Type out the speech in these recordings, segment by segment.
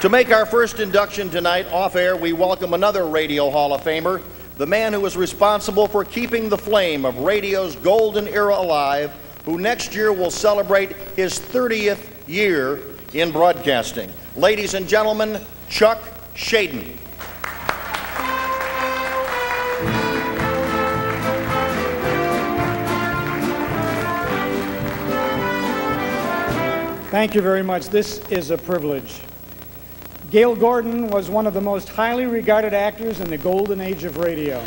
To make our first induction tonight off-air, we welcome another Radio Hall of Famer, the man who was responsible for keeping the flame of radio's golden era alive, who next year will celebrate his 30th year in broadcasting. Ladies and gentlemen, Chuck Schaden. Thank you very much. This is a privilege. Gale Gordon was one of the most highly regarded actors in the golden age of radio.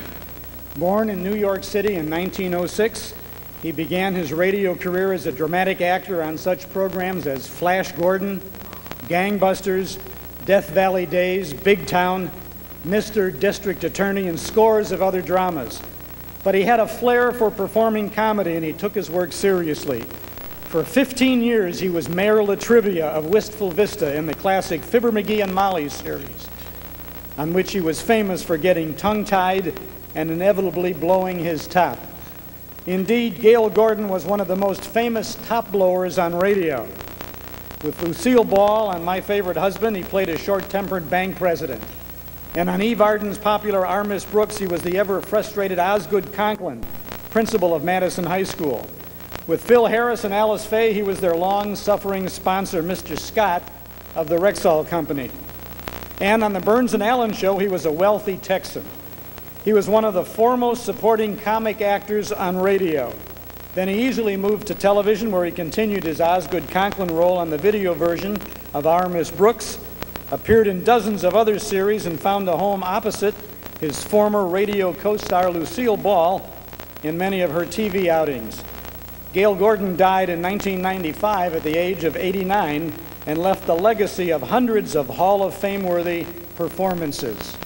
Born in New York City in 1906, he began his radio career as a dramatic actor on such programs as Flash Gordon, Gangbusters, Death Valley Days, Big Town, Mr. District Attorney, and scores of other dramas. But he had a flair for performing comedy, and he took his work seriously. For 15 years, he was Mayor Latrivia of Wistful Vista in the classic Fibber McGee and Molly series, on which he was famous for getting tongue-tied and inevitably blowing his top. Indeed, Gale Gordon was one of the most famous top blowers on radio. With Lucille Ball and My Favorite Husband, he played a short-tempered bank president. And on Eve Arden's popular Our Miss Brooks, he was the ever-frustrated Osgood Conklin, principal of Madison High School. With Phil Harris and Alice Faye, he was their long-suffering sponsor, Mr. Scott, of the Rexall Company. And on the Burns and Allen Show, he was a wealthy Texan. He was one of the foremost supporting comic actors on radio. Then he easily moved to television, where he continued his Osgood Conklin role on the video version of Our Miss Brooks, appeared in dozens of other series, and found a home opposite his former radio co-star Lucille Ball in many of her TV outings. Gale Gordon died in 1995 at the age of 89 and left a legacy of hundreds of Hall of Fame-worthy performances.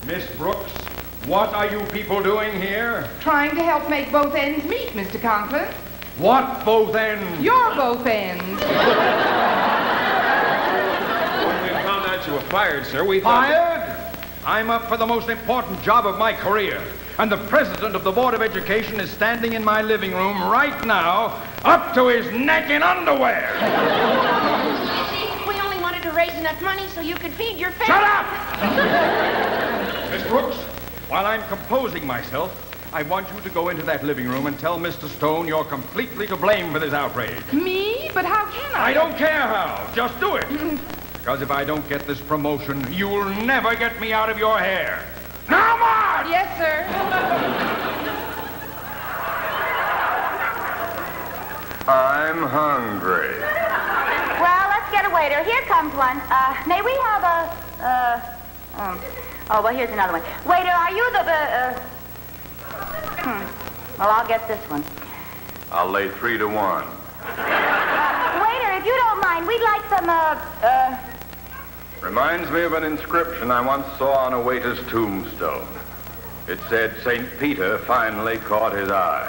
Miss Brooks, what are you people doing here? Trying to help make both ends meet, Mr. Conklin. What both ends? Your both ends. When we found out you were fired, sir, we thought... Fired? I'm up for the most important job of my career. And the president of the Board of Education is standing in my living room right now, up to his neck in underwear. You see, we only wanted to raise enough money so you could feed your family. Shut up! Miss Brooks, while I'm composing myself, I want you to go into that living room and tell Mr. Stone you're completely to blame for this outrage. Me? But how can I? I don't care how. Just do it. Because if I don't get this promotion, you'll never get me out of your hair. Now, Mark! Yes, sir. I'm hungry. Well, let's get a waiter. Here comes one. May we have oh, well, here's another one. Waiter, are you the, Well, I'll get this one. I'll lay 3 to 1. Waiter, if you don't mind, we'd like some, Reminds me of an inscription I once saw on a waiter's tombstone. It said, St. Peter finally caught his eye.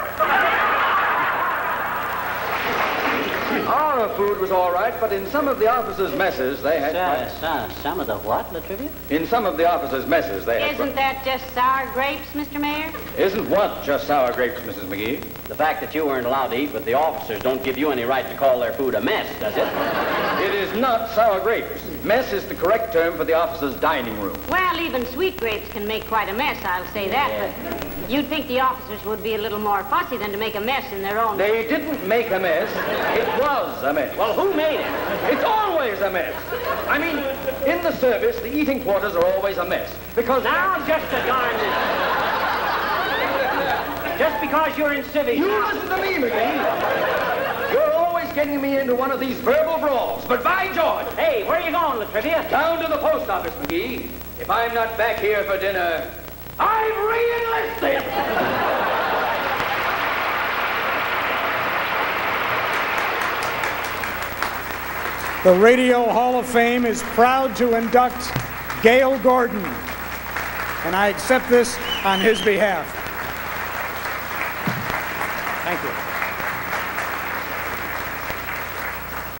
Our food was all right, but in some of the officers' messes, they had... Some of the what, Latrivia? In some of the officers' messes, they had... Isn't that just sour grapes, Mr. Mayor? Isn't what just sour grapes, Mrs. McGee? The fact that you weren't allowed to eat with the officers don't give you any right to call their food a mess, does it? It is not sour grapes. Mess is the correct term for the officers' dining room. Well, even sweet grapes can make quite a mess, I'll say that, but you'd think the officers would be a little more fussy than to make a mess in their own... They didn't make a mess. It was a mess. Well, who made it? It's always a mess. I mean, in the service, the eating quarters are always a mess. Because... Now, just a darn minute. Just because you're in civics... You listen to me, McGee. You're always getting me into one of these verbal brawls, but by George... Hey, where are you going, Latrivia? Down to the post office, McGee. If I'm not back here for dinner, I'm re-enlisted! The Radio Hall of Fame is proud to induct Gale Gordon, and I accept this on his behalf. Thank you.